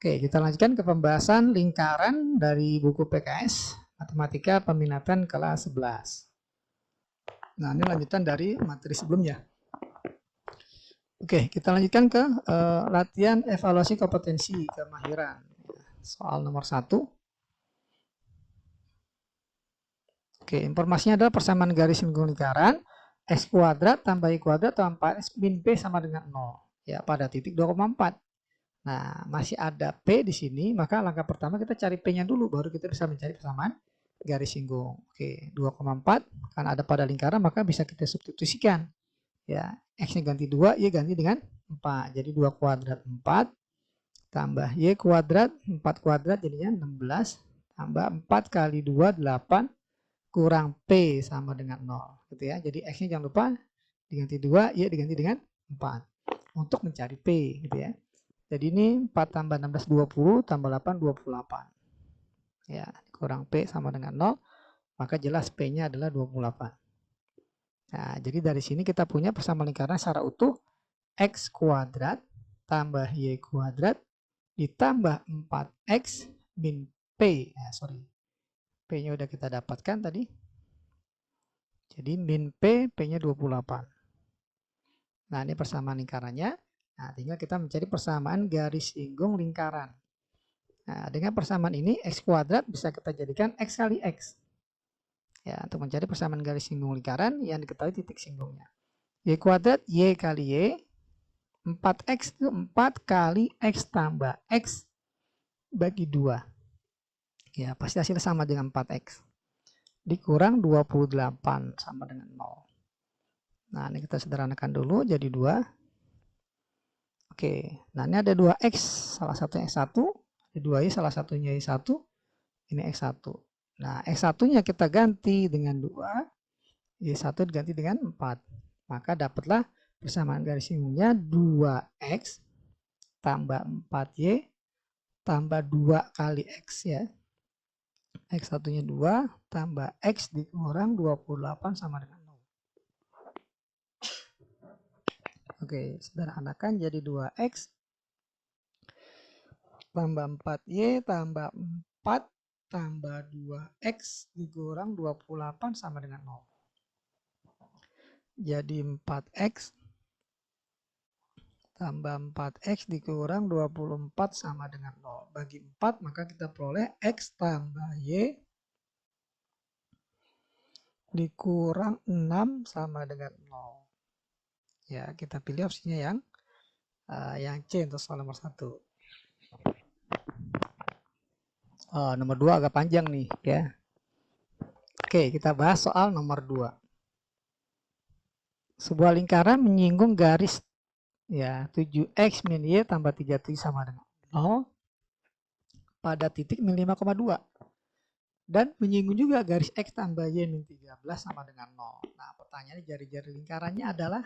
Oke, kita lanjutkan ke pembahasan lingkaran dari buku PKS Matematika Peminatan kelas 11. Nah, ini lanjutan dari materi sebelumnya. Oke, kita lanjutkan ke latihan evaluasi kompetensi kemahiran. Soal nomor 1. Oke, informasinya adalah persamaan garis singgung lingkaran x kuadrat tambah y kuadrat tambah 4x min p sama dengan 0. Ya, pada titik 2,4. Nah, masih ada P di sini, maka langkah pertama kita cari P-nya dulu, baru kita bisa mencari persamaan garis singgung. Oke, 2,4 kan ada pada lingkaran, maka bisa kita substitusikan. Ya, X-nya ganti 2, Y ganti dengan 4. Jadi 2 kuadrat 4 tambah Y kuadrat, 4 kuadrat jadinya 16 tambah 4 kali 2 8 kurang P sama dengan 0 gitu ya. Jadi X-nya jangan lupa diganti 2, Y diganti dengan 4 untuk mencari P gitu ya. Jadi ini 4 tambah 16 20 tambah 8 28. Ya, kurang P sama dengan 0, maka jelas P-nya adalah 28. Nah, jadi dari sini kita punya persamaan lingkaran secara utuh X kuadrat tambah Y kuadrat ditambah 4X min P. P-nya udah kita dapatkan tadi. Jadi min P, P-nya 28. Nah, ini persamaan lingkarannya. Nah, tinggal kita mencari persamaan garis singgung lingkaran. Nah, dengan persamaan ini X kuadrat bisa kita jadikan X kali X. Ya, untuk mencari persamaan garis singgung lingkaran yang diketahui titik singgungnya. Y kuadrat Y kali Y. 4X itu 4 kali X tambah X bagi 2. Ya, pasti hasilnya sama dengan 4X. Dikurang 28 sama dengan 0. Nah, ini kita sederhanakan dulu jadi 2. Oke, nah ini ada 2X, salah satunya X1, ada 2Y, salah satunya Y1, ini X1. Nah, X1-nya kita ganti dengan 2, Y1 diganti dengan 4. Maka dapatlah persamaan garis singgungnya 2X tambah 4Y tambah 2 kali X ya. X1-nya 2 tambah X dikurang 28 sama dengan 0. Oke, sederhanakan jadi 2X tambah 4Y tambah 4 tambah 2X dikurang 28 sama dengan 0. Jadi 4X tambah 4X dikurang 24 sama dengan 0. Bagi 4 maka kita peroleh X tambah Y dikurang 6 sama dengan 0. Ya, kita pilih opsinya yang C untuk soal nomor 1. Nomor 2 agak panjang nih ya. Oke, kita bahas soal nomor 2. Sebuah lingkaran menyinggung garis ya 7X min Y tambah 37 sama dengan 0 pada titik min 5,2. Dan menyinggung juga garis X tambah Y min 13 sama dengan 0. Nah, pertanyaannya jari-jari lingkarannya adalah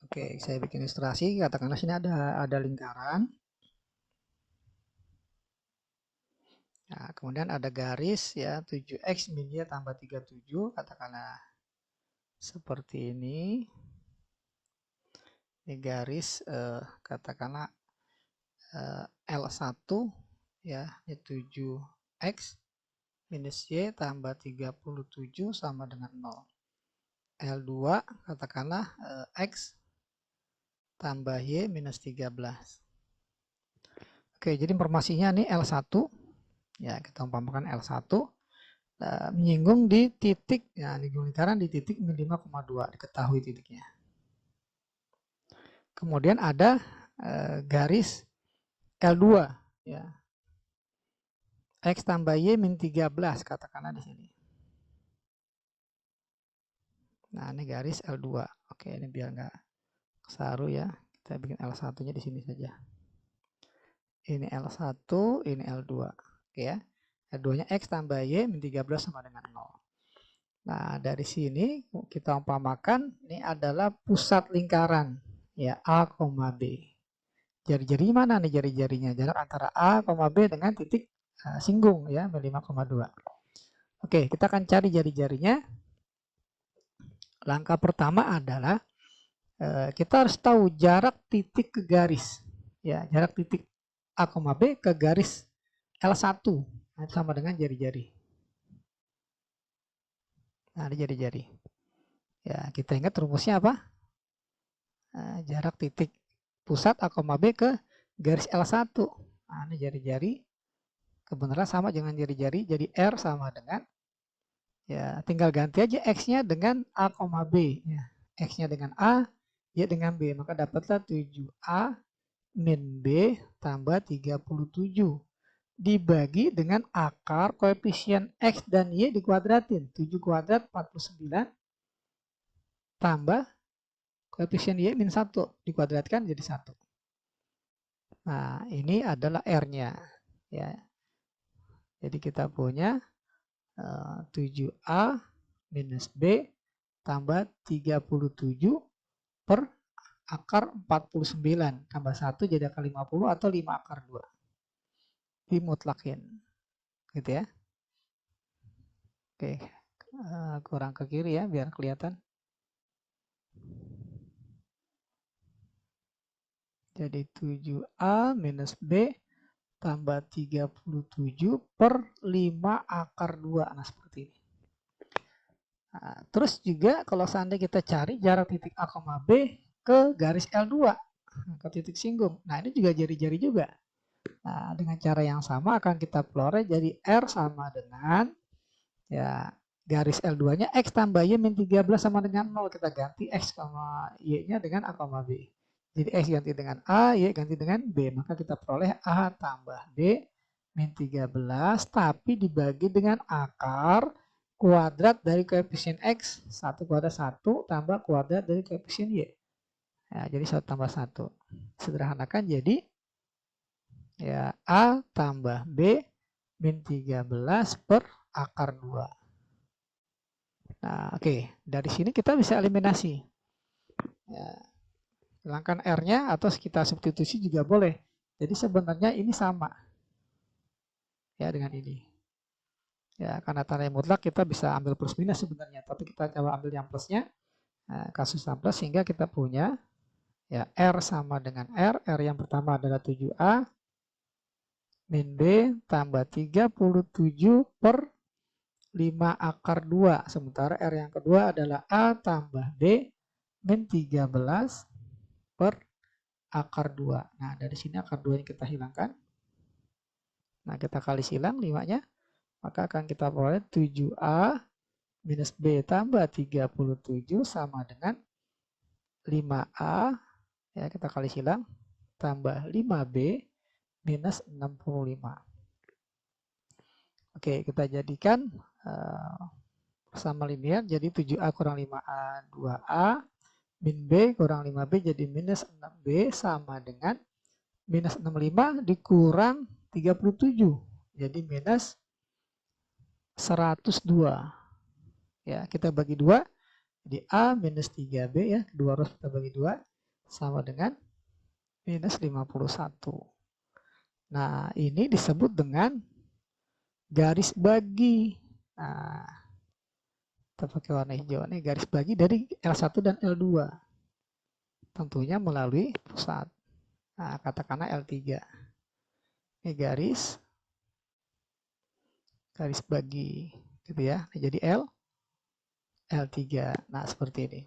Oke, saya bikin ilustrasi. Katakanlah sini ada lingkaran. Nah, kemudian ada garis ya 7X min Y tambah 37. Katakanlah seperti ini. Ini garis katakanlah L1 ya, ini 7X minus Y tambah 37 sama dengan 0. L2 katakanlah X tambah Y minus 13. Oke, jadi informasinya ini L1. Ya, kita umpamakan L1 menyinggung di titik, ya, di lingkaran di titik min 5,2, diketahui titiknya. Kemudian ada garis L2, ya. X tambah Y min 13, katakanlah di sini. Nah, ini garis L2. Oke, ini biar nggak kesaru ya. Kita bikin L1-nya di sini saja. Ini L1, ini L2. Oke ya. L2-nya X tambah Y min 13 sama dengan 0. Nah, dari sini kita umpamakan ini adalah pusat lingkaran. Ya, A, B. Jari-jari mana nih jari-jarinya? Jarak antara A, B dengan titik singgung ya, 5,2. Oke, kita akan cari jari-jarinya. Langkah pertama adalah kita harus tahu jarak titik ke garis. Ya, jarak titik A, B ke garis L1. Nah, sama dengan jari-jari. Nah, ini jari-jari. Ya, kita ingat rumusnya apa? Jarak titik pusat A, B ke garis L1. Nah, ini jari-jari. Kebenaran sama dengan jari-jari. Jadi R sama dengan, ya tinggal ganti aja X-nya dengan A, B. Ya, X-nya dengan A, Y dengan B. Maka dapatlah 7A min B tambah 37. Dibagi dengan akar koefisien X dan Y dikuadratin. 7 kuadrat 49 tambah koefisien Y min 1 dikuadratkan jadi 1. Nah, ini adalah R-nya. Ya. Jadi kita punya 7A minus B tambah 37 per akar 49 tambah 1 jadi akar 50 atau 5 akar 2. Dimutlakin. Gitu ya. Oke, kurang ke kiri ya biar kelihatan. Jadi 7A minus B tambah 37 per 5 akar 2. Nah, seperti ini. Nah, terus juga kalau seandainya kita cari jarak titik A, B ke garis L2, ke titik singgung. Nah, ini juga jari-jari juga. Nah, dengan cara yang sama akan kita pelore jadi R sama dengan, ya, garis L2-nya X tambah Y min 13 sama dengan 0. Kita ganti X sama Y-nya dengan A, B. Jadi X ganti dengan A, Y ganti dengan B. Maka kita peroleh A tambah B min 13 tapi dibagi dengan akar kuadrat dari koefisien X. 1 kuadrat 1 tambah kuadrat dari koefisien Y. Ya, jadi 1 tambah 1. Sederhanakan jadi, ya, A tambah B min 13 per akar 2. Nah, oke. Dari sini kita bisa eliminasi. Ya, hilangkan R-nya atau kita substitusi juga boleh. Jadi sebenarnya ini sama. Ya, dengan ini. Ya, karena tanda mutlak kita bisa ambil plus minus sebenarnya. Tapi kita coba ambil yang plusnya. Nah, kasus yang plus sehingga kita punya, ya, R sama dengan R. R yang pertama adalah 7A min B tambah 37 per 5 akar 2. Sementara R yang kedua adalah A tambah B min 13 per akar 2. Nah, dari sini akar 2 ini kita hilangkan. Nah, kita kali silang 5-nya. Maka akan kita peroleh 7A minus B tambah 37 sama dengan 5A. Ya, kita kali silang. Tambah 5B minus 65. Oke, kita jadikan sama linear. Jadi 7A kurang 5A 2A. Min B kurang 5B jadi minus 6B sama dengan minus 65 dikurang 37. Jadi minus 102. Ya, kita bagi 2. Jadi A minus 3B, ya, kedua harus kita bagi 2 sama dengan minus 51. Nah, ini disebut dengan garis bagi. Nah, kita pakai warna hijau nih, garis bagi dari L1 dan L2. Tentunya melalui pusat. Nah, katakanlah L3. Ini garis bagi gitu ya. Jadi L3. Nah, seperti ini.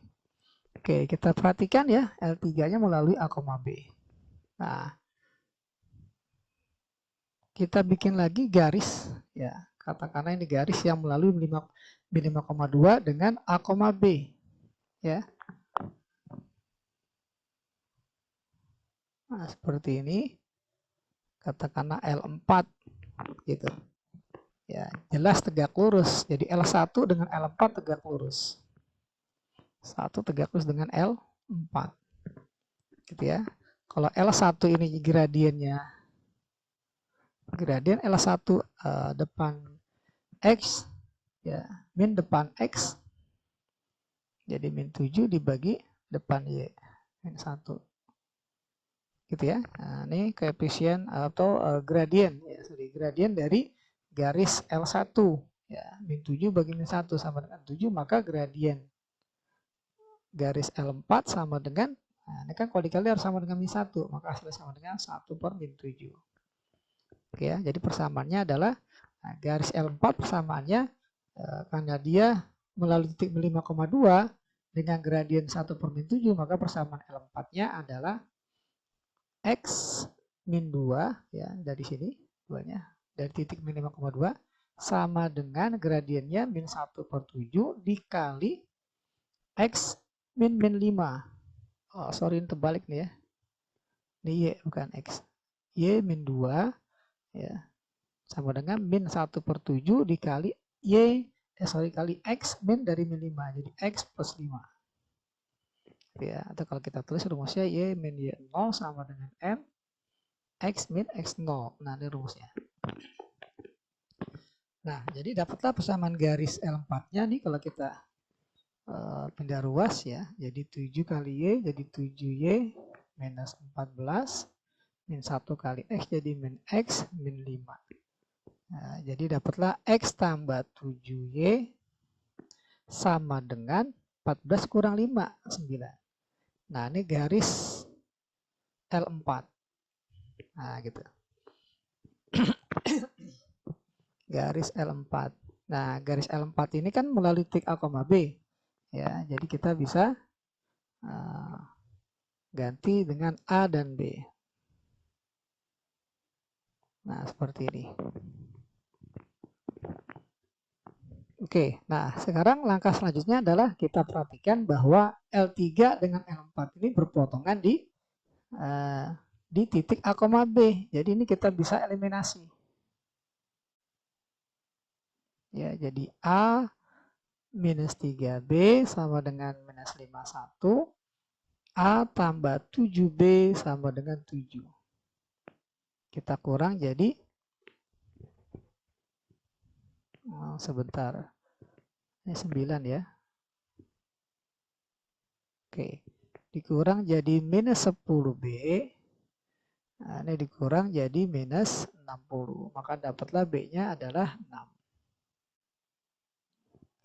Oke, kita perhatikan ya, L3-nya melalui A, B. Nah, kita bikin lagi garis, ya. Katakanlah ini garis yang melalui B5,2 dengan A, B. Ya. Nah, seperti ini. Katakanlah L4 gitu. Ya, jelas tegak lurus. Jadi L1 dengan L4 tegak lurus. 1 tegak lurus dengan L4. Gitu ya. Kalau L1 ini gradiennya, gradien L1 depan X, ya, min depan X. Jadi min 7 dibagi depan Y, min 1. Gitu ya. Nah, ini koefisien atau gradien, ya, gradien dari garis L1, ya, min 7 bagi min 1 sama dengan 7, maka gradien garis L4 sama dengan, nah ini kan kalau dikali harus sama dengan min 1, maka hasilnya sama dengan 1 per min 7. Oke ya, jadi persamaannya adalah garis L4 persamaannya karena dia melalui titik 5,2 dengan gradien 1 per min 7, maka persamaan L4-nya adalah X min 2 ya, dari sini duanya dari titik min 5,2 sama dengan gradiennya min 1 per 7 dikali X min 5. Oh sorry, ini terbalik nih ya, ini Y bukan X, Y min 2 ya sama dengan min 1 per 7 dikali Y kali X min dari min 5, jadi X plus 5 ya, atau kalau kita tulis rumusnya Y min Y0 sama dengan M X min X0. Nah ini rumusnya. Nah jadi dapatlah persamaan garis L4-nya nih kalau kita pindah ruas ya, jadi 7 kali Y jadi 7Y minus 14 min 1 kali X jadi min X min 5. Nah, jadi dapatlah X tambah 7Y sama dengan 14 kurang 5, 9. Nah ini garis L4. Nah gitu. Garis L4. Nah garis L4 ini kan melalui titik A, B. Ya, jadi kita bisa ganti dengan A dan B. Nah seperti ini. Oke, nah sekarang langkah selanjutnya adalah kita perhatikan bahwa L3 dengan L4 ini berpotongan di titik A, B. Jadi ini kita bisa eliminasi. Ya, jadi A minus 3B sama dengan minus 51. A tambah 7B sama dengan 7. Kita kurang jadi, sebentar, ini 9 ya. Oke, dikurang jadi minus 10B. Nah, ini dikurang jadi minus 60. Maka dapatlah B-nya adalah 6.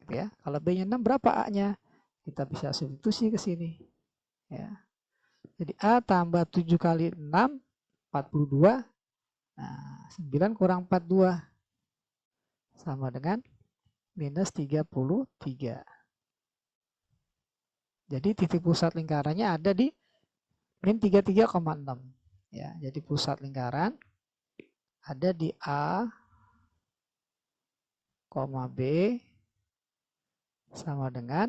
Ya, kalau B-nya 6 berapa A-nya? Kita bisa substitusi ke sini. Ya. Jadi A tambah 7 kali 6, 42. Nah, 9 kurang 42. Sama dengan minus 33. Jadi titik pusat lingkarannya ada di min 33,6. Ya, jadi pusat lingkaran ada di A, B sama dengan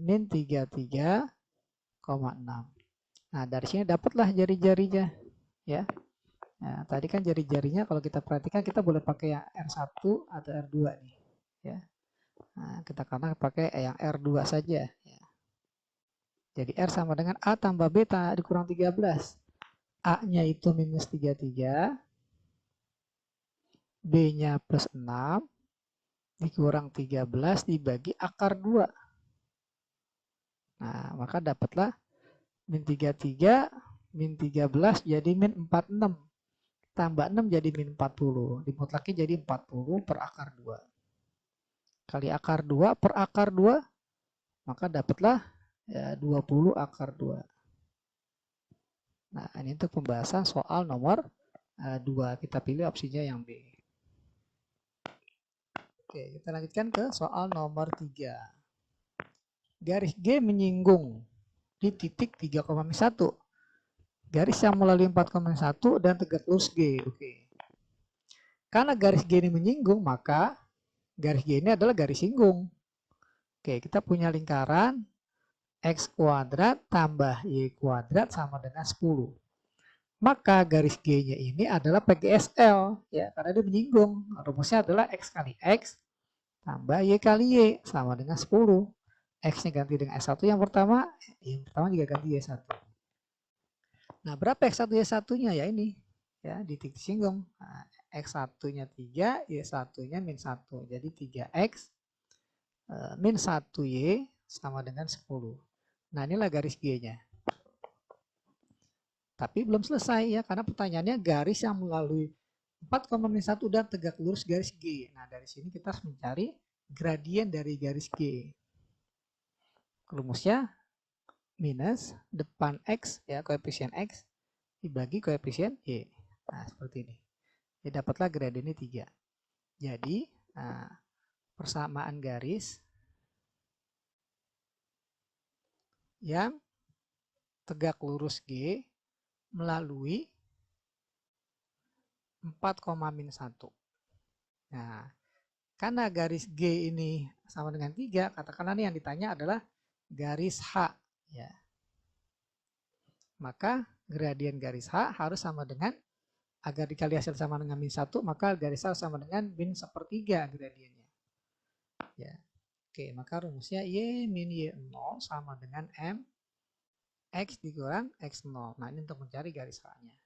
min 33,6. Nah, dari sini dapatlah jari-jarinya ya. Nah, tadi kan jari-jarinya kalau kita perhatikan kita boleh pakai yang R1 atau R2 nih ya. Nah, kita karena pakai yang R2 saja ya. Jadi R sama dengan A tambah B dikurang 13. A-nya itu minus 33, B-nya plus 6, dikurang 13 dibagi akar 2. Nah, maka dapatlah min 33, min 13 jadi min 46. Tambah 6 jadi min 40. Dimutlakin jadi 40 per akar 2. Kali akar 2 per akar 2, maka dapatlah ya, 20 akar 2. Nah, ini untuk pembahasan soal nomor 2. Kita pilih opsinya yang B. Oke, kita lanjutkan ke soal nomor 3. Garis G menyinggung di titik 3,1. Garis yang melalui 4,1 dan tegak lurus G. Oke. Karena garis G ini menyinggung, maka garis G ini adalah garis singgung. Oke, kita punya lingkaran X kuadrat tambah Y kuadrat sama dengan 10. Maka garis G-nya ini adalah PGSL ya, karena dia menyinggung. Rumusnya adalah X kali X tambah Y kali Y sama dengan 10. X-nya ganti dengan S1 yang pertama juga ganti Y1. Nah, berapa X1 Y1-nya? Ya ini ya, di titik singgung. Nah, X1-nya 3, Y1-nya min 1. Jadi 3X min 1Y sama dengan 10. Nah, inilah garis G-nya. Tapi belum selesai ya, karena pertanyaannya garis yang melalui 4,1 dan tegak lurus garis G. Nah, dari sini kita harus mencari gradien dari garis G. rumusnya minus depan X, ya koefisien X, dibagi koefisien Y. Nah, seperti ini. Jadi dapatlah gradiennya 3. Jadi, persamaan garis yang tegak lurus G melalui 4,-1. Nah, karena garis G ini sama dengan 3, katakanlah nih yang ditanya adalah garis H. Ya. Maka gradien garis H harus sama dengan, agar dikali hasil sama dengan min 1, maka garis H sama dengan min 1/3 gradiennya. Ya. Oke, maka rumusnya Y min Y0 sama dengan M X dikurang X0. Nah, ini untuk mencari garis H-nya.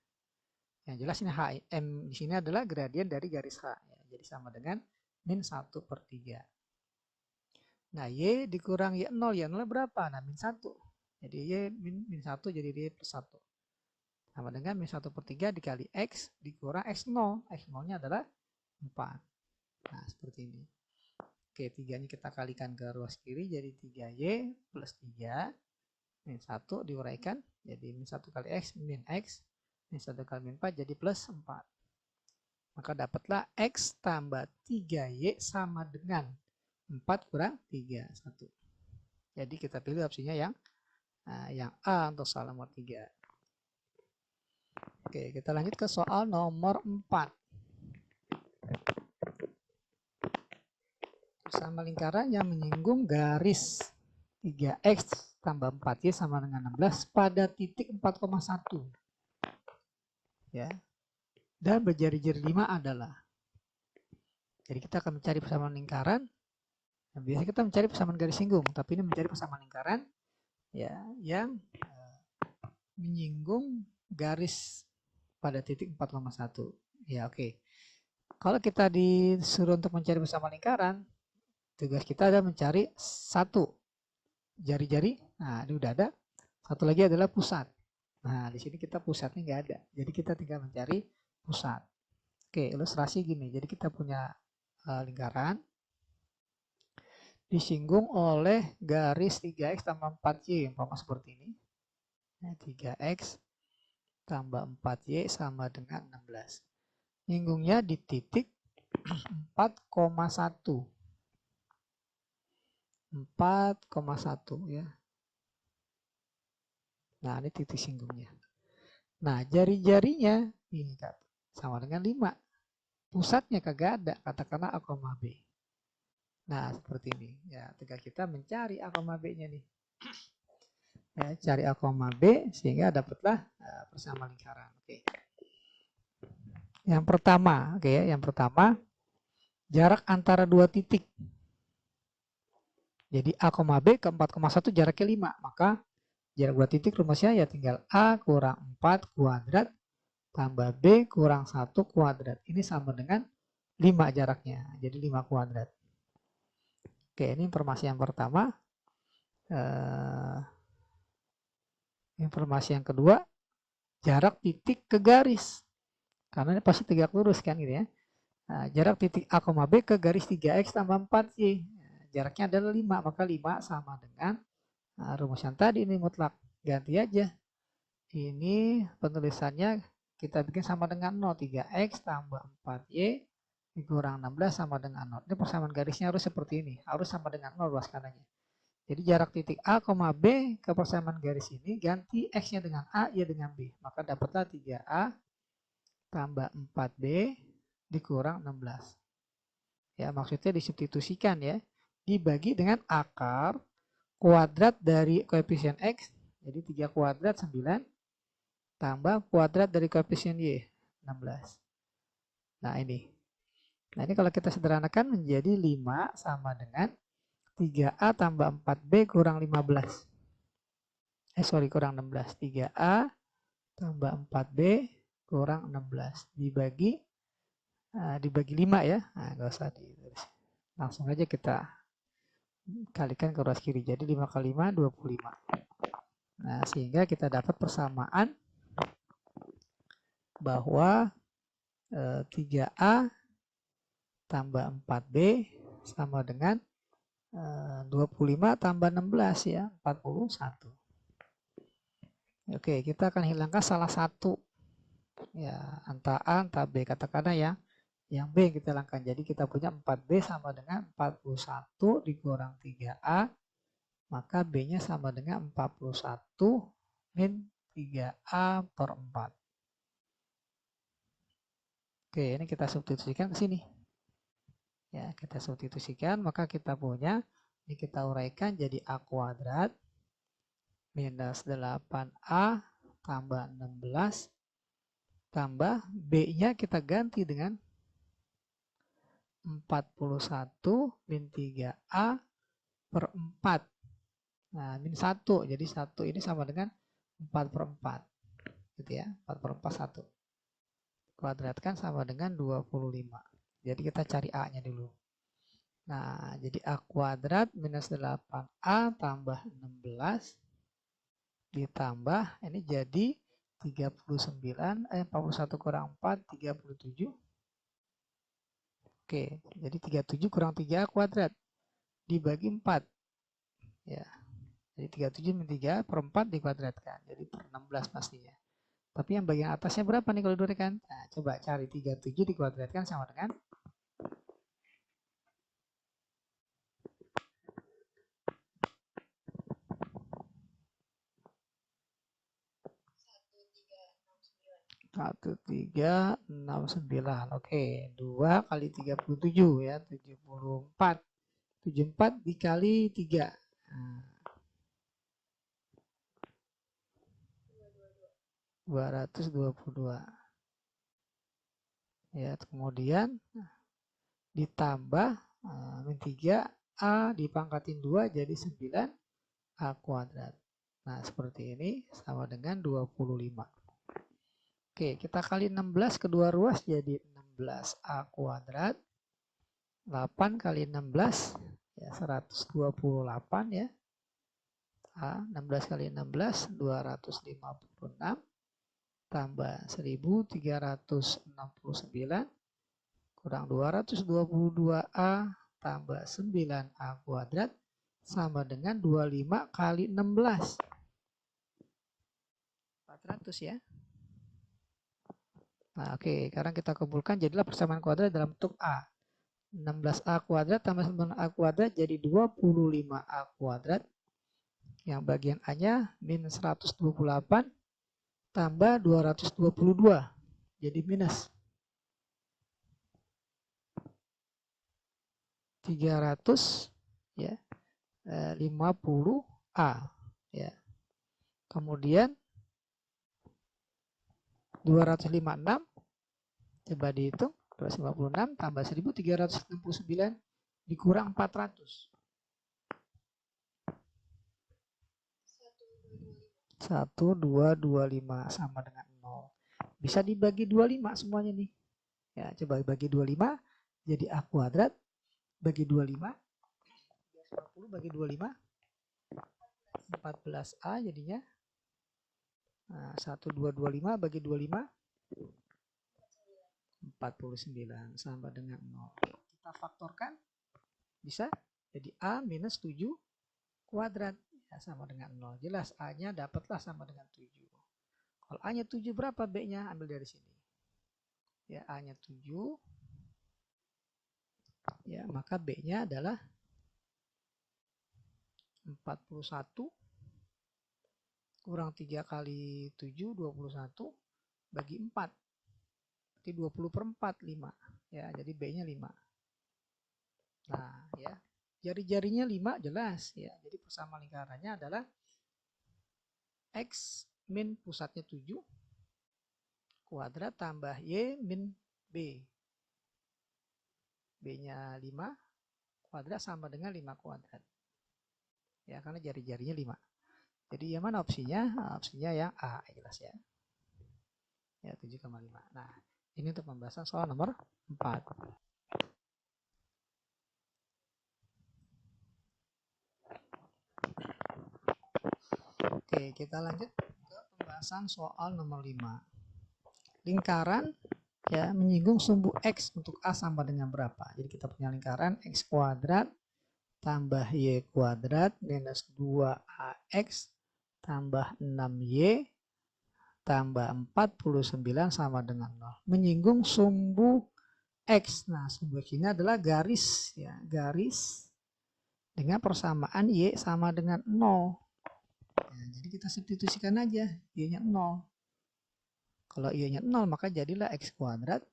Yang jelas ini H, M di sini adalah gradien dari garis H. Ya, jadi sama dengan min 1/3. Nah, Y dikurang Y0. Y0 berapa? Nah, min 1. Jadi Y min 1 jadi Y plus 1. Sama dengan min 1/3 dikali X dikurang X0. X0-nya adalah 4. Nah, seperti ini. Oke, 3-nya kita kalikan ke ruas kiri jadi 3Y plus 3 min 1 diuraikan jadi min 1 kali X min X min 1 kali min 4 jadi plus 4. Maka dapatlah X tambah 3Y sama dengan 4 kurang 3, 1. Jadi kita pilih opsinya yang A untuk soal nomor 3. Oke, kita lanjut ke soal nomor 4. Bersama lingkaran yang menyinggung garis 3X tambah 4Y sama dengan 16 pada titik 4,1. Ya. Dan berjari-jari 5 adalah. Jadi kita akan mencari persamaan lingkaran. Nah, biasanya kita mencari persamaan garis singgung, tapi ini mencari persamaan lingkaran ya yang menyinggung garis pada titik 4,1. Ya, oke. Kalau kita disuruh untuk mencari persamaan lingkaran, tugas kita adalah mencari satu jari-jari. Nah, ini udah ada. Satu lagi adalah pusat. Nah, di sini kita pusatnya nggak ada. Jadi kita tinggal mencari pusat. Oke, ilustrasi gini. Jadi kita punya lingkaran disinggung oleh garis 3X tambah 4Y. Umpama seperti ini. Nah, 3X tambah 4Y sama dengan 16. Nyinggungnya di titik 4,1. 4,1 ya. Nah, ini titik singgungnya. Nah, jari-jarinya ini sama dengan 5. Pusatnya kagak ada, katakanlah A, B. Nah, seperti ini. Ya, tinggal kita mencari A, B-nya nih. Ya, cari A, B sehingga dapatlah persamaan lingkaran. Oke. Yang pertama, oke ya, yang pertama jarak antara dua titik. Jadi A, B ke 4,1 jaraknya 5, maka jarak dua titik rumusnya ya tinggal A kurang 4 kuadrat tambah B kurang 1 kuadrat. Ini sama dengan 5 jaraknya, jadi 5 kuadrat. Oke, ini informasi yang pertama. Informasi yang kedua, jarak titik ke garis. Karena ini pasti tegak lurus kan gitu ya. Nah, jarak titik A, B ke garis 3X tambah 4Y. Jaraknya adalah 5, maka 5 sama dengan rumus yang tadi ini mutlak. Ganti aja. Ini penulisannya kita bikin sama dengan 0. 3X tambah 4Y dikurang 16 sama dengan 0. Ini persamaan garisnya harus seperti ini. Harus sama dengan 0 ruas kanannya. Jadi jarak titik A, B ke persamaan garis ini ganti X-nya dengan A, Y dengan B. Maka dapatlah 3A tambah 4B dikurang 16. Ya, maksudnya disubstitusikan ya. Dibagi dengan akar kuadrat dari koefisien X. Jadi 3 kuadrat 9. Tambah kuadrat dari koefisien Y, 16. Nah, ini. Nah, ini kalau kita sederhanakan menjadi 5 sama dengan 3A tambah 4B kurang 15. Kurang 16. 3A tambah 4B kurang 16. Dibagi 5 ya. Nah, nggak usah ditulis. Langsung aja kita kalikan ke ruas kiri. Jadi 5 kali 5, 25. Nah, sehingga kita dapat persamaan bahwa 3A tambah 4B sama dengan 25 tambah 16 ya, 41. Oke, kita akan hilangkan salah satu. Ya, entah A, entah B. Katakanlah ya, yang B yang kita hilangkan. Jadi kita punya 4B sama dengan 41 dikurang 3A. Maka B-nya sama dengan 41 min 3A per 4. Oke, ini kita substitusikan ke sini. Ya, kita substitusikan, maka kita punya, ini kita uraikan jadi A kuadrat minus 8A tambah 16 tambah B-nya kita ganti dengan 41 min 3A per 4. Nah, min 1. Jadi 1 ini sama dengan 4 per 4. Gitu ya, 4 per 4, 1. Kuadratkan sama dengan 25. Jadi kita cari A-nya dulu. Nah, jadi A kuadrat minus 8A tambah 16 ditambah, ini jadi 41 kurang 4, 37. Oke, jadi 37 kurang 3A kuadrat dibagi 4. Ya, jadi 37 min 3 per 4 dikuadratkan. Jadi per 16 pastinya. Tapi yang bagian atasnya berapa nih kalau dikuadratkan? Nah, coba cari 37 dikuadratkan sama dengan 1369. Oke, 2 kali 37 ya, 74. 74 dikali 3. Nah, 222. Ya, kemudian ditambah min 3A dipangkatin 2 jadi 9A kuadrat. Nah, seperti ini sama dengan 25. Oke, kita kali 16 kedua ruas jadi 16A kuadrat. 8 kali 16 ya 128 ya. A 16 kali 16 256 tambah 1369 kurang 222A tambah 9A kuadrat sama dengan 25 kali 16. 400 ya. Nah, oke, sekarang kita kumpulkan jadilah persamaan kuadrat dalam bentuk A. 16A kuadrat tambah 9A kuadrat jadi 25A kuadrat. Yang bagian A-nya min 128 tambah 222. Jadi minus 300 ya. 50A ya. Kemudian 256 coba dihitung, 256 tambah 1369 dikurang 400. 1225 sama dengan 0. Bisa dibagi 25 semuanya nih. Ya, coba bagi 25 jadi A kuadrat bagi 25. 350 bagi 25 14A jadinya. Nah, 1225 bagi 25 49 sama dengan 0. Kita faktorkan bisa jadi A minus 7 kuadrat ya, sama dengan 0. Jelas A-nya dapatlah sama dengan 7. Kalau A-nya 7 berapa B-nya? Ambil dari sini. Ya, A-nya 7. Ya, maka B-nya adalah 41 kurang 3 kali 7 21 bagi 4. Berarti 20 per 4 5. Ya, jadi B-nya 5. Nah, ya. Jari-jarinya 5 jelas ya. Jadi persamaan lingkarannya adalah X min pusatnya 7 kuadrat tambah Y min B. B-nya 5 kuadrat sama dengan 5 kuadrat. Ya, karena jari-jarinya 5. Jadi yang mana opsinya? Opsinya yang A, jelas ya. Ya, 7,5. Nah, ini untuk pembahasan soal nomor 4. Oke, kita lanjut ke pembahasan soal nomor 5. Lingkaran ya menyinggung sumbu X untuk A sama dengan berapa. Jadi kita punya lingkaran X kuadrat tambah Y kuadrat minus 2AX tambah 6Y tambah 49 sama dengan 0. Menyinggung sumbu X. Nah, sumbu X ini adalah garis, ya, garis dengan persamaan Y sama dengan 0. Ya, jadi kita substitusikan aja Y-nya 0. Kalau Y-nya 0 maka jadilah X kuadrat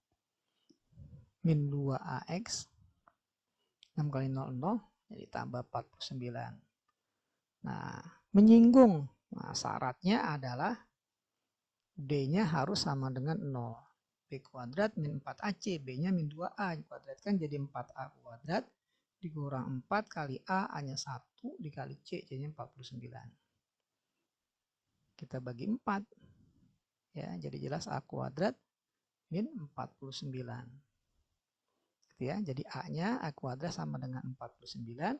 min 2AX 6 kali 0, 0 jadi tambah 49. Nah, menyinggung. Nah, syaratnya adalah D-nya harus sama dengan 0. B kuadrat min 4AC, B-nya min 2A. Kuadratkan jadi 4A kuadrat dikurang 4 kali A, A-nya 1 dikali C, C-nya 49. Kita bagi 4. Ya, jadi jelas A kuadrat min 49. Gitu ya, jadi A-nya A kuadrat sama dengan 49.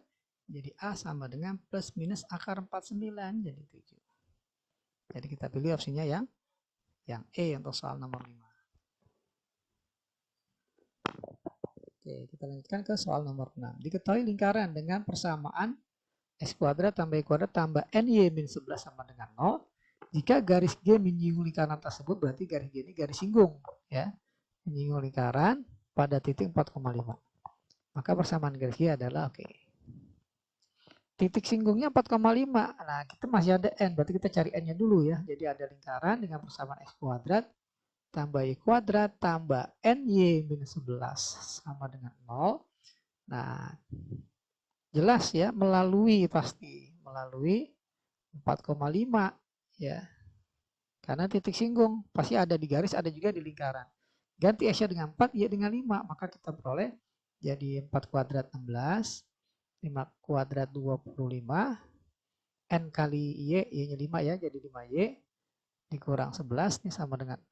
Jadi A sama dengan plus minus akar 49, jadi 7. Jadi kita pilih opsinya yang E untuk soal nomor 5. Oke, kita lanjutkan ke soal nomor 6. Diketahui lingkaran dengan persamaan X kuadrat tambah Y kuadrat tambah NY min 11 sama dengan 0. Jika garis G menyinggung lingkaran tersebut, berarti garis G ini garis singgung, ya. Menyinggung lingkaran pada titik 4,5. Maka persamaan garis G adalah oke. Titik singgungnya 4,5. Nah, kita masih ada N, berarti kita cari N-nya dulu ya. Jadi ada lingkaran dengan persamaan X kuadrat tambah Y kuadrat tambah NY minus 11 sama dengan 0. Nah, jelas ya, melalui 4,5 ya. Karena titik singgung pasti ada di garis, ada juga di lingkaran. Ganti S-nya dengan 4, Y dengan 5, maka kita peroleh jadi 4 kuadrat 16, 5 kuadrat 25, N kali Y, Y-nya 5 ya, jadi 5Y dikurang 11 nih sama dengan 0.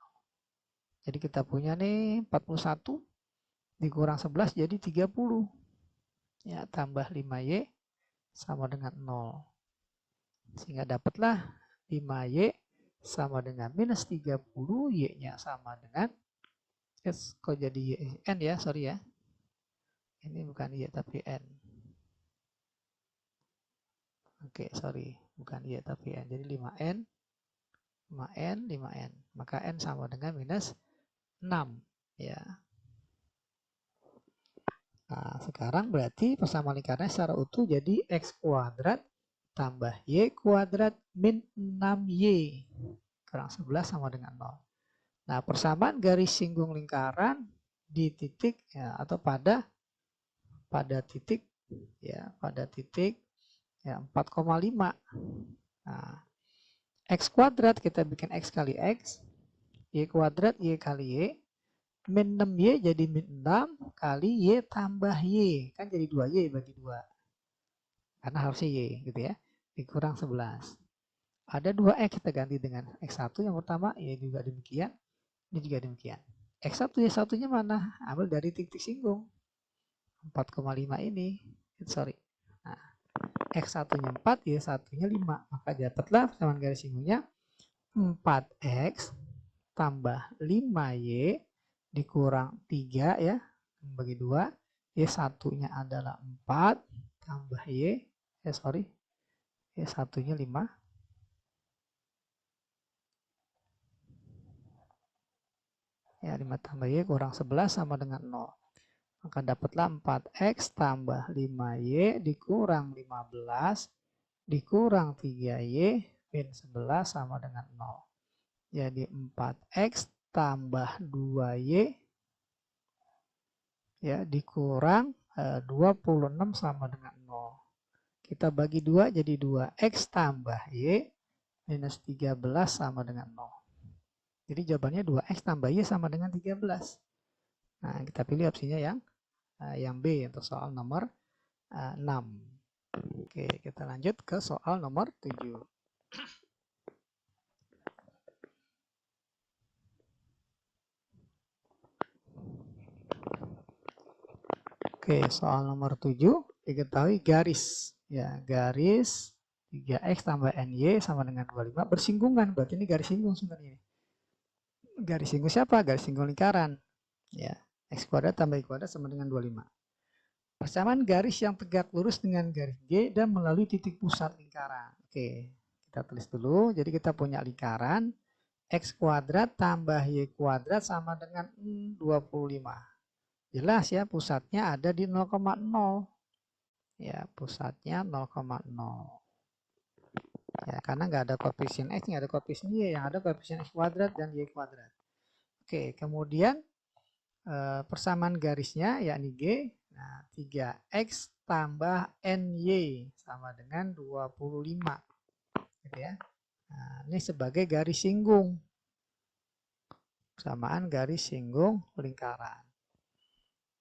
Jadi kita punya nih 41 dikurang 11 jadi 30. Ya, tambah 5Y sama dengan 0. Sehingga dapatlah 5Y sama dengan minus 30, Y-nya sama dengan kok jadi Y, N ya, sorry ya. Ini bukan Y tapi N. Oke, sorry, bukan Y tapi N. Jadi 5N, 5N, 5N. Maka N sama dengan minus 6 ya. Nah, sekarang berarti persamaan lingkarannya secara utuh jadi X kuadrat tambah Y kuadrat min 6Y kurang 11 sama dengan 0. Nah, persamaan garis singgung lingkaran di titik ya, atau pada titik ya, pada titik ya 4,5. Nah, X kuadrat kita bikin X kali X, Y kuadrat Y kali Y, min 6Y jadi min 6 kali Y tambah Y. Kan jadi 2Y bagi 2. Karena harusnya Y gitu ya. Dikurang 11. Ada 2X kita ganti dengan X1 yang pertama. Y juga demikian. Ini juga demikian. X1 Y1-nya mana? Ambil dari titik singgung. 4,5 ini. Sorry. Nah, X1-nya 4, Y1-nya 5. Maka dapatlah persamaan garis singgungnya 4X tambah 5Y dikurang 3 ya, bagi 2, Y1-nya adalah 4 tambah Y, Y1-nya 5. Ya, 5 tambah Y kurang 11 sama dengan 0. Maka dapatlah 4X tambah 5Y dikurang 15 dikurang 3Y min 11 sama dengan 0. Jadi 4X tambah 2Y ya dikurang 26 sama dengan 0. Kita bagi 2 jadi 2X tambah Y minus 13 sama dengan 0. Jadi jawabannya 2X tambah Y sama dengan 13. Nah, kita pilih opsinya yang B untuk soal nomor 6. Oke, kita lanjut ke soal nomor 7. Oke, soal nomor 7 diketahui garis ya, garis 3X tambah NY sama dengan 25 bersinggungan. Berarti ini garis singgung sebenarnya. Garis singgung siapa? Garis singgung lingkaran. Ya, X kuadrat tambah Y kuadrat sama dengan 25. Persamaan garis yang tegak lurus dengan garis G dan melalui titik pusat lingkaran. Oke, kita tulis dulu. Jadi kita punya lingkaran X kuadrat tambah Y kuadrat sama dengan 25. Jelas ya, pusatnya ada di 0,0. Ya, pusatnya 0,0. Ya, karena nggak ada koefisien X, nggak ada koefisien Y, yang ada koefisien X kuadrat dan Y kuadrat. Oke, kemudian persamaan garisnya yakni G. Nah, 3X tambah NY sama dengan 25. Gitu ya. Nah, ini sebagai garis singgung. Persamaan garis singgung lingkaran.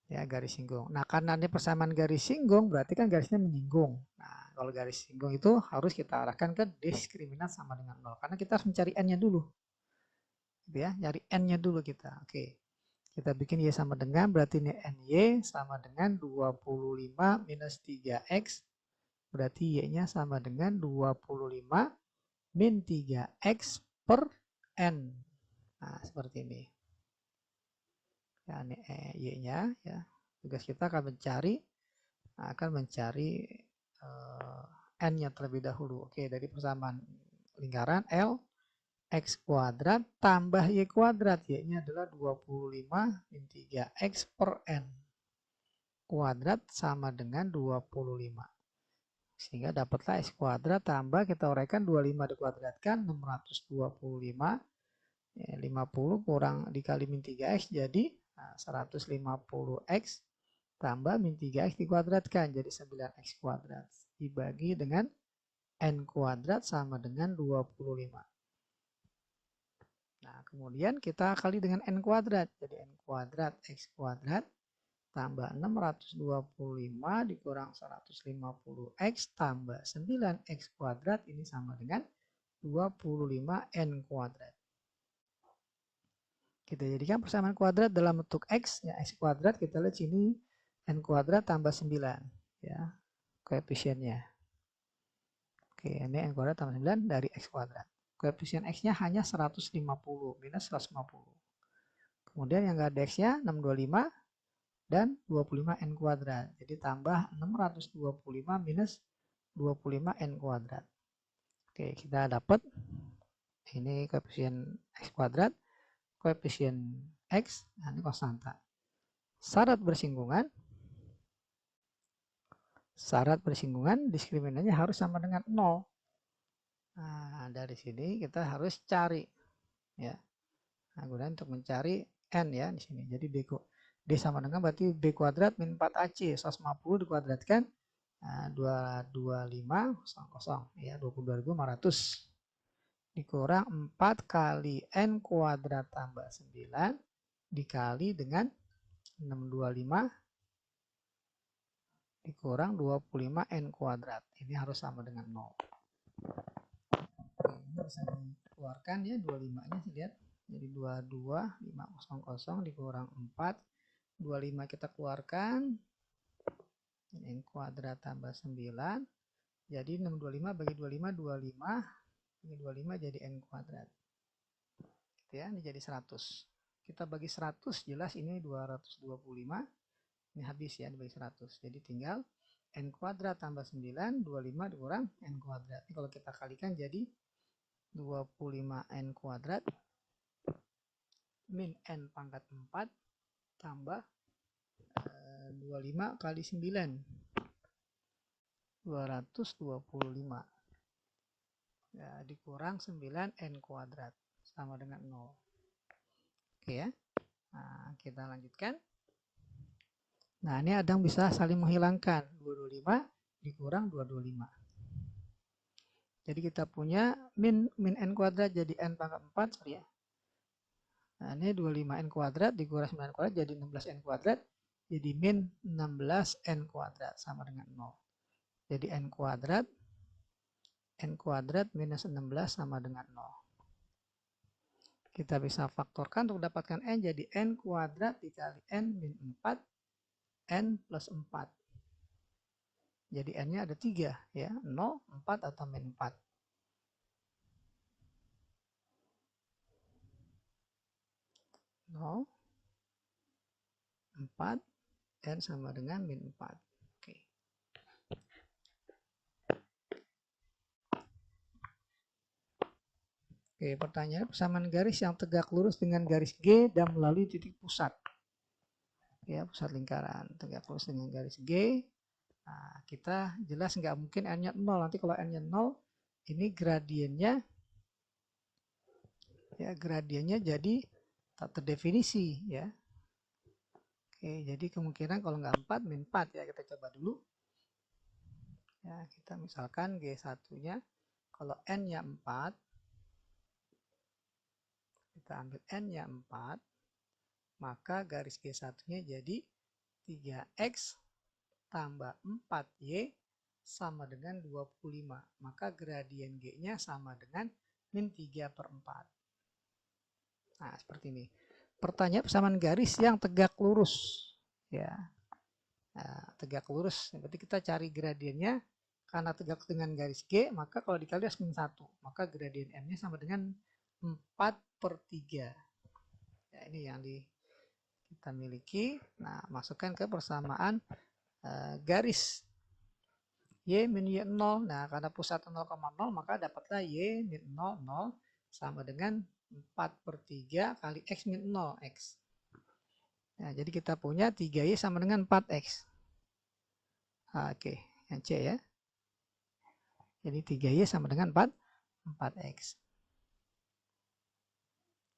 Ya, garis singgung. Nah, karena ini persamaan garis singgung, berarti kan garisnya menyinggung. Nah, kalau garis singgung itu harus kita arahkan ke diskriminant sama dengan 0. Karena kita harus mencari N-nya dulu. Gitu ya, nyari N-nya dulu kita. Oke. Kita bikin Y sama dengan, berarti ini NY sama dengan 25 minus 3X. Berarti Y-nya sama dengan 25 min 3X per N. Nah, seperti ini. Ya, ini Y-nya. Ya. Tugas kita akan mencari N-nya terlebih dahulu. Oke, dari persamaan lingkaran L X kuadrat tambah Y kuadrat. Y-nya adalah 25 min 3X per N kuadrat sama dengan 25. Sehingga dapatlah X kuadrat tambah, kita uraikan 25 dikuadratkan 625. 50 kurang dikali min 3X jadi 150X tambah min 3X dikuadratkan jadi 9X kuadrat. Dibagi dengan N kuadrat sama dengan 25. Nah, kemudian kita kali dengan N kuadrat. Jadi N kuadrat X kuadrat tambah 625 dikurang 150X tambah 9X kuadrat. Ini sama dengan 25 N kuadrat. Kita jadikan persamaan kuadrat dalam bentuk X. Ya, X kuadrat kita lihat sini N kuadrat tambah 9. Ya, koefisiennya. Oke, ini N kuadrat tambah 9 dari X kuadrat. Koefisien X-nya hanya 150 minus 150. Kemudian yang nggak ada X-nya 625 dan 25 N kuadrat. Jadi tambah 625 minus 25 N kuadrat. Oke, kita dapat ini koefisien X kuadrat, koefisien X, nah ini konstanta. Syarat bersinggungan diskriminannya harus sama dengan 0. Nah, dari sini kita harus cari ya. Nah, kemudian untuk mencari N ya di sini. Jadi D sama dengan berarti B kuadrat min 4AC 150 dikuadratkan 22500 ya 22.500 dikurang 4 kali N kuadrat tambah 9 dikali dengan 625 dikurang 25 N kuadrat. Ini harus sama dengan 0. Ini bisa dikeluarkan ya 25-nya lihat. Jadi 22500 dikurang 4. 25 kita keluarkan. N kuadrat tambah 9. Jadi 625 bagi 25 25 bagi 25 jadi N kuadrat. Gitu ya, ini jadi 100. Kita bagi 100 jelas ini 225. Ini habis ya dibagi 100. Jadi tinggal N kuadrat tambah 9, 25 dikurang N kuadrat. Ini kalau kita kalikan jadi 25N kuadrat min N pangkat 4 tambah 25 kali 9. 225. Ya, dikurang 9N kuadrat. Sama dengan 0. Oke ya. Nah, kita lanjutkan. Nah, ini ada yang bisa saling menghilangkan. 225 dikurang 225. Jadi kita punya min N kuadrat jadi N pangkat 4. Sorry ya. Nah, ini 25N kuadrat dikurang 9N kuadrat jadi 16N kuadrat. Jadi min 16N kuadrat sama dengan 0. Jadi N kuadrat minus 16 sama dengan 0. Kita bisa faktorkan untuk dapatkan N jadi N kuadrat dikali N min 4 N plus 4. Jadi N-nya ada 3 ya, 0, 4 atau min 4. 0, 4, N sama dengan min 4. Oke, pertanyaan persamaan garis yang tegak lurus dengan garis G dan melalui titik pusat. Ya, pusat lingkaran tegak lurus dengan garis G. Nah, kita jelas nggak mungkin n-nya 0. Nanti kalau n-nya 0, ini gradiennya ya gradiennya jadi tak terdefinisi ya. Oke, jadi kemungkinan kalau nggak 4 min 4 ya, kita coba dulu. Ya, kita misalkan G1-nya kalau n-nya 4, kita ambil n-nya 4, maka garis G1-nya jadi 3x tambah 4y sama dengan 25. Maka gradien G-nya sama dengan min 3/4. Nah, seperti ini. Pertanyaan persamaan garis yang tegak lurus. Ya, nah, tegak lurus. Berarti kita cari gradiennya. Karena tegak dengan garis G, maka kalau dikali harus min 1. Maka gradien M-nya sama dengan 4/3. Ya, ini yang kita miliki. Nah, masukkan ke persamaan garis Y min Y0. Nah, karena pusat 0,0, maka dapatlah Y min 0, 0 sama dengan 4/3 kali X min 0, X. Nah, jadi kita punya 3Y sama dengan 4X. Oke, yang C ya. Jadi 3Y sama dengan 4X.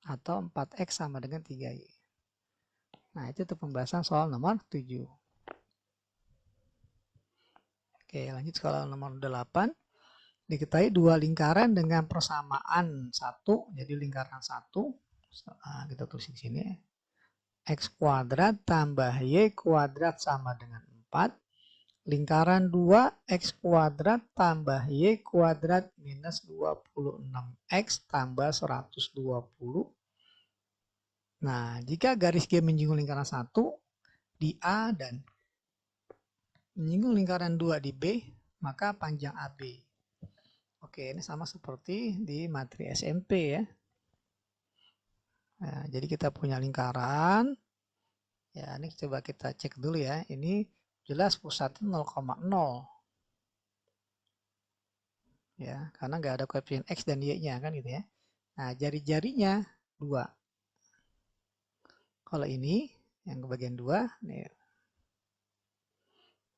Atau 4X sama dengan 3Y. Nah, itu tuh pembahasan soal nomor 7. Oke, lanjut soal nomor 8. Diketahui dua lingkaran dengan persamaan 1, jadi lingkaran 1, kita tulis di sini, x kuadrat tambah y kuadrat sama dengan 4, lingkaran 2, x kuadrat tambah y kuadrat minus 26x tambah 120. Nah, jika garis G menyinggung lingkaran 1 di A dan menyinggung lingkaran 2 di B, maka panjang AB. Oke, ini sama seperti di materi SMP ya. Nah, jadi kita punya lingkaran. Ya, ini coba kita cek dulu ya. Ini jelas pusatnya 0,0. Ya, karena nggak ada koefisien X dan Y-nya kan gitu ya. Nah, jari-jarinya 2. Kalau ini yang ke bagian 2, nih.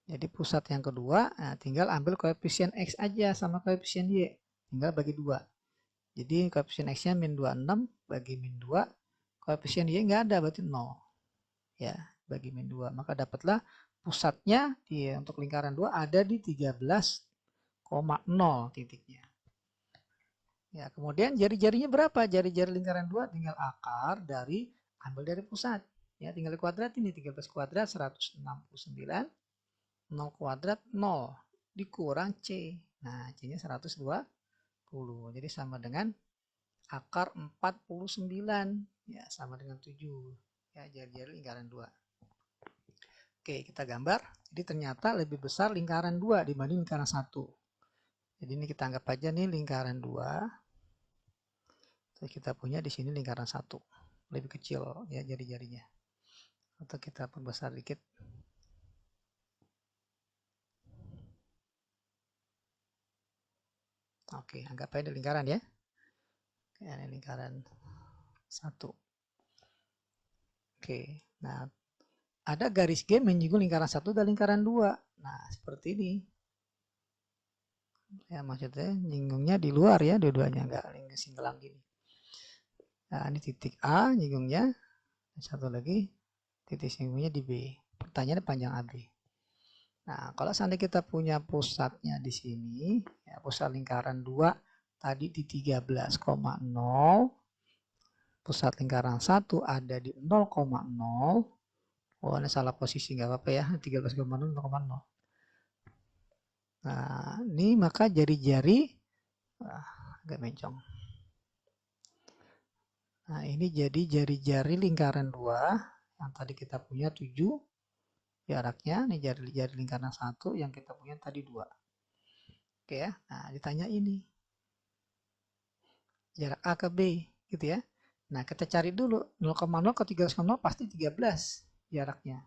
Jadi pusat yang kedua, nah tinggal ambil koefisien X aja sama koefisien Y. Tinggal bagi 2. Jadi koefisien X-nya min 26 bagi min 2. Koefisien Y nggak ada, berarti 0. Ya, bagi min 2. Maka dapatlah pusatnya untuk lingkaran 2 ada di 13,0 titiknya. Ya, kemudian jari-jarinya berapa? Jari-jari lingkaran 2 tinggal akar dari, ambil dari pusat. Ya, tinggal kuadrat ini, 13 kuadrat 169. 0 kuadrat 0 dikurang C. Nah, C-nya 120. Jadi sama dengan akar 49. Ya, sama dengan 7. Ya, jari-jari lingkaran 2. Oke, kita gambar. Jadi ternyata lebih besar lingkaran 2 dibanding lingkaran 1. Jadi ini kita anggap aja nih lingkaran 2. Terus kita punya di sini lingkaran 1. Lebih kecil ya jari-jarinya. Atau kita perbesar dikit. Oke, anggap aja lingkaran ya. Ini lingkaran 1. Oke, nah ada garis G menyinggung lingkaran 1 dan lingkaran 2. Nah, seperti ini. Ya, maksudnya nyinggungnya di luar ya, dua-duanya enggak singgelang gini. Nah, ini titik A nyinggungnya. Satu lagi titik singgungnya di B. Pertanyaannya panjang AB. Nah, kalau seandainya kita punya pusatnya di sini, ya, pusat lingkaran 2 tadi di 13,0. Pusat lingkaran 1 ada di 0,0. Oh, ini salah posisi, nggak apa-apa ya, 13,0, 0,0. Nah, ini maka jari-jari agak mencong. Nah, ini jadi jari-jari lingkaran 2 yang tadi kita punya 7 jaraknya. Ini jari-jari lingkaran 1 yang kita punya tadi 2. Oke ya. Nah, ditanya ini. Jarak A ke B gitu ya. Nah, kita cari dulu 0,0 ke 13,0 pasti 13 jaraknya.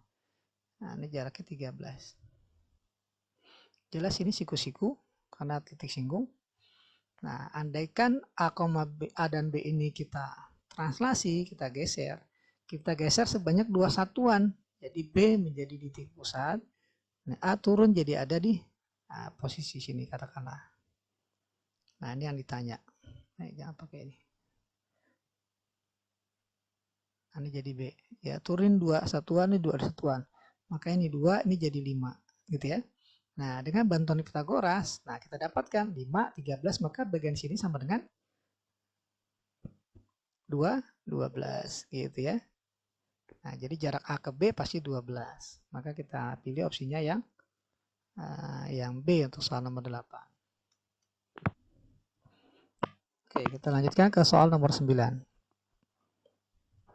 Nah, ini jaraknya 13. Jelas ini siku-siku karena titik singgung. Nah, andaikan A, B, A dan B ini kita translasi, kita geser sebanyak 2 satuan. Jadi B menjadi titik pusat, nah, A turun jadi ada di posisi sini katakanlah. Nah, ini yang ditanya. Nah, jangan pakai ini. Ini jadi B. Ya, turun 2 satuan, ini 2 satuan. Maka ini 2, ini jadi 5. Gitu ya. Nah, dengan bantuan Pythagoras, nah kita dapatkan 5, 13, maka bagian sini sama dengan 2, 12. Gitu ya. Nah, jadi jarak A ke B pasti 12. Maka kita pilih opsinya yang B untuk soal nomor 8. Oke, kita lanjutkan ke soal nomor 9.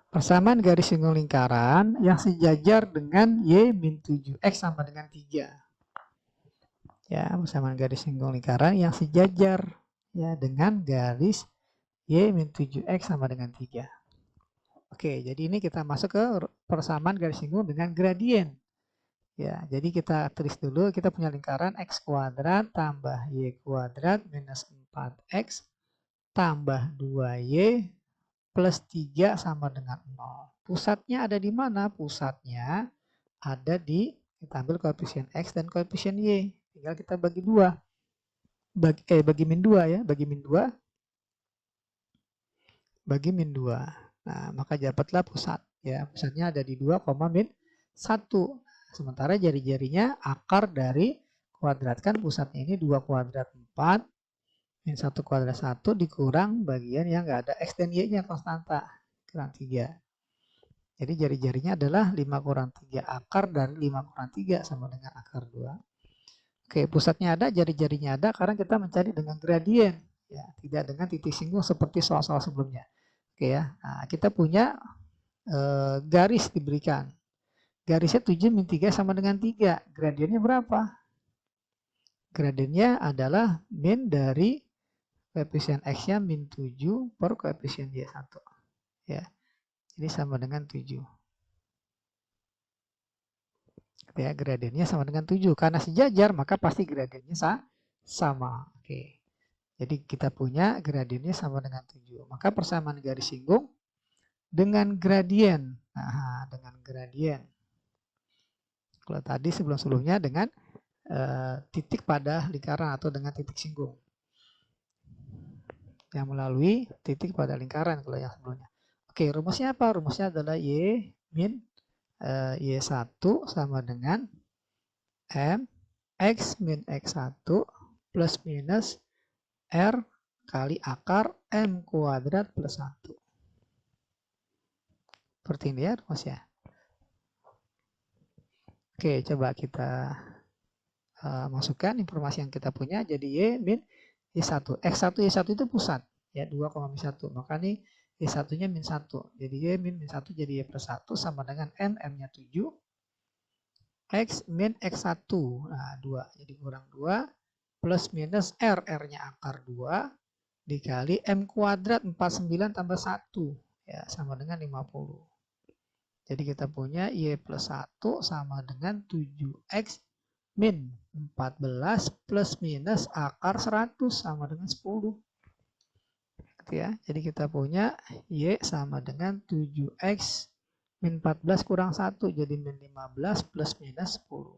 Persamaan garis singgung lingkaran yang sejajar dengan Y-7X sama dengan 3. Ya, persamaan garis singgung lingkaran yang sejajar ya dengan garis Y-7X sama dengan 3. Oke, jadi ini kita masuk ke persamaan garis singgung dengan gradien. Ya, jadi kita tulis dulu, kita punya lingkaran X kuadrat tambah Y kuadrat minus 4X tambah 2Y plus 3 sama dengan 0. Pusatnya ada di mana? Pusatnya ada di, kita ambil koefisien X dan koefisien Y. Tinggal kita bagi 2. Bagi min 2 ya, bagi min 2. Bagi min 2. Nah, maka dapatlah pusat. Ya, pusatnya ada di 2, min 1. Sementara jari-jarinya akar dari kuadrat. Kan pusatnya ini 2 kuadrat 4. Min 1 kuadrat 1 dikurang bagian yang nggak ada X dan Y-nya konstanta. Kurang 3. Jadi jari-jarinya adalah 5 kurang 3. Akar dari 5 kurang 3 sama dengan akar 2. Oke, pusatnya ada, jari-jarinya ada. Karena kita mencari dengan gradien. Ya, tidak dengan titik singgung seperti soal-soal sebelumnya. Oke ya, nah, kita punya garis diberikan. Garisnya 7 min 3 sama dengan 3. Gradiennya berapa? Gradiennya adalah min dari koefisien X-nya min 7 per koefisien Y1. Ya. Jadi sama dengan 7. Ya, gradiennya sama dengan 7. Karena sejajar, maka pasti gradiennya sama. Oke. Jadi kita punya gradiennya sama dengan 7. Maka persamaan garis singgung dengan gradien. Nah, dengan gradien. Kalau tadi sebelum-sebelumnya dengan titik pada lingkaran atau dengan titik singgung. Yang melalui titik pada lingkaran kalau yang sebelumnya. Oke, rumusnya apa? Rumusnya adalah Y min Y1 sama dengan M X min X1 plus minus R kali akar M kuadrat plus 1. Seperti ini ya rumusnya. Oke, coba kita masukkan informasi yang kita punya. Jadi Y min Y1. X1 Y1 itu pusat. Ya, 2,1. Maka ini Y1-nya min 1. Jadi Y min 1 jadi Y plus 1 sama dengan M. M-nya 7. X min X1. Nah, 2. Jadi kurang 2. Plus minus R. R-nya akar 2. Dikali M kuadrat 49 tambah 1. Ya, sama dengan 50. Jadi kita punya Y plus 1 sama dengan 7X min 14 plus minus akar 100 sama dengan 10. Gitu ya. Jadi kita punya Y sama dengan 7X min 14 kurang 1. Jadi min 15 plus minus 10.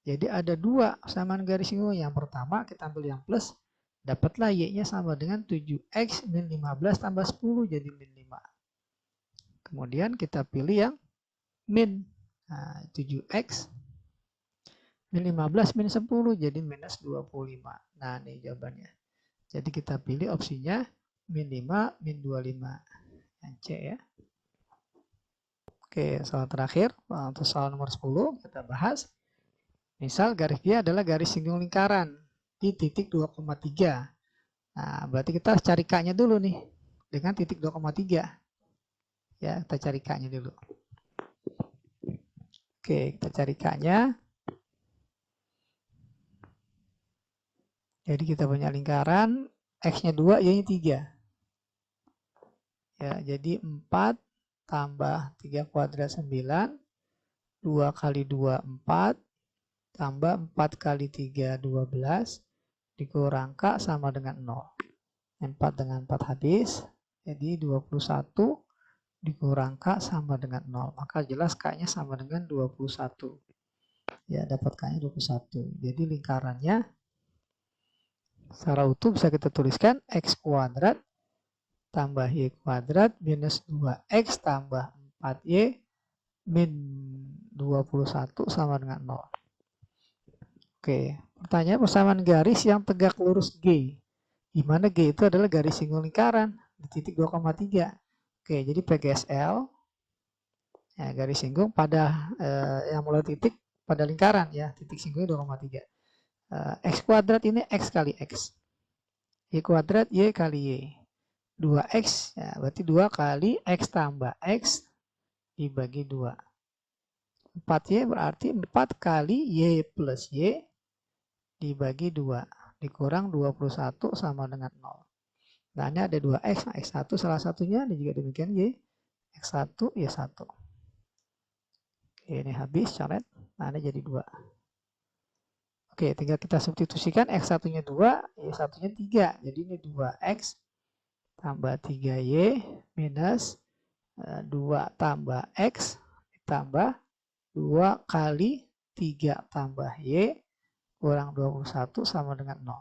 Jadi ada 2 persamaan garis singgung. Yang pertama kita ambil yang plus. Dapatlah Y-nya sama dengan 7X min 15 tambah 10. Jadi min 5. Kemudian kita pilih yang min. Nah, 7X min 15 min 10 jadi minus 25. Nah, ini jawabannya. Jadi kita pilih opsinya min 5 min 25. Yang C ya. Oke, soal terakhir untuk soal nomor 10 kita bahas. Misal garis dia adalah garis singgung lingkaran di titik 2,3. Nah, berarti kita harus cari K-nya dulu nih dengan titik 2,3. Ya, kita cari K-nya dulu. Oke, kita cari K-nya. Jadi kita punya lingkaran, X-nya 2, Y-nya 3. Ya, jadi 4 tambah 3 kuadrat 9, 2 kali 2, 4, tambah 4 kali 3, 12, dikurang K sama dengan 0. 4 dengan 4 habis. Jadi 21 dikurang K sama dengan 0. Maka jelas K-nya sama dengan 21. Ya, dapat K-nya 21. Jadi lingkarannya secara utuh bisa kita tuliskan X kuadrat tambah Y kuadrat minus 2X tambah 4Y min 21 sama dengan 0. Oke, pertanyaan persamaan garis yang tegak lurus G. Di mana G itu adalah garis singgung lingkaran di titik 2,3. Oke, jadi PGSL ya, garis singgung pada yang mulai titik pada lingkaran ya, titik singgungnya 2,3. X kuadrat ini X kali X. Y kuadrat Y kali Y. 2X ya, berarti 2 kali X tambah X dibagi 2. 4Y berarti 4 kali Y plus Y dibagi 2 dikurang 21 sama dengan 0. Nah, ini ada 2X, nah, X1 salah satunya, ini juga demikian Y. X1, Y1. Oke, ini habis, coret. Nah, ini jadi 2. Oke, tinggal kita substitusikan X1-nya 2, Y1-nya 3. Jadi ini 2X tambah 3Y minus 2 tambah X ditambah 2 kali 3 tambah Y kurang 21 sama dengan 0.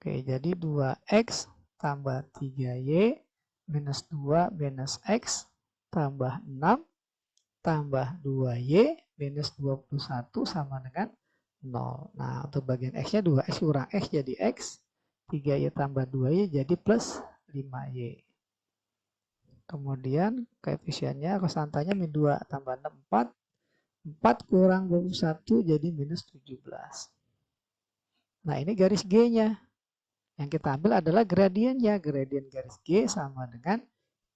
Oke, jadi 2X tambah 3Y minus 2 minus X tambah 6 tambah 2Y minus 21 sama dengan 0. Nah, untuk bagian X-nya 2X kurang X jadi X. 3Y tambah 2Y jadi plus 5Y. Kemudian koefisiennya, konstantanya min 2 tambah 6, 4. 4 kurang 21 jadi minus 17. Nah, ini garis G-nya. Yang kita ambil adalah gradiennya. Gradien garis G sama dengan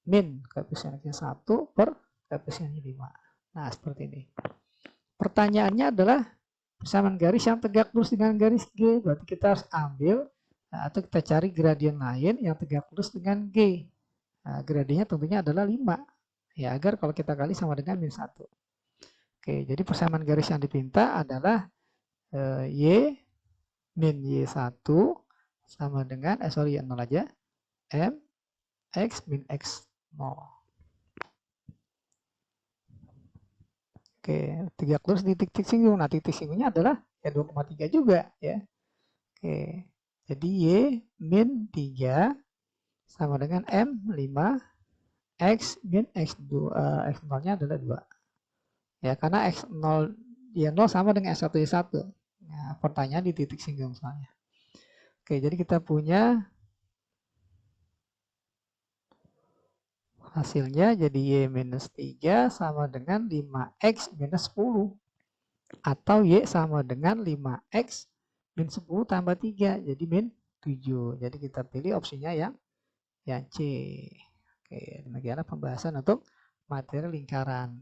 min koefisiennya 1 per koefisiennya 5. Nah, seperti ini. Pertanyaannya adalah persamaan garis yang tegak lurus dengan garis G. Berarti kita harus ambil atau kita cari gradien lain yang tegak lurus dengan G. Nah, gradiennya tentunya adalah 5. Ya, agar kalau kita kali sama dengan min 1. Oke, jadi persamaan garis yang dipinta adalah Y min Y1 sama dengan, sorry, 0 aja, M X min X0. Oke, tegak lurus di titik singgung. Nah, titik singgungnya adalah ya 2,3 juga ya. Oke, jadi Y min 3 sama dengan M 5, X min X2, X0-nya adalah 2. Ya, karena X0 ya 0 sama dengan S1 Y1. Nah, pertanyaan di titik singgung soalnya. Oke, jadi kita punya hasilnya jadi Y minus 3 sama dengan 5X minus 10. Atau Y sama dengan 5X min 10 tambah 3. Jadi min 7. Jadi kita pilih opsinya yang C. Oke, demikianlah pembahasan untuk materi lingkaran.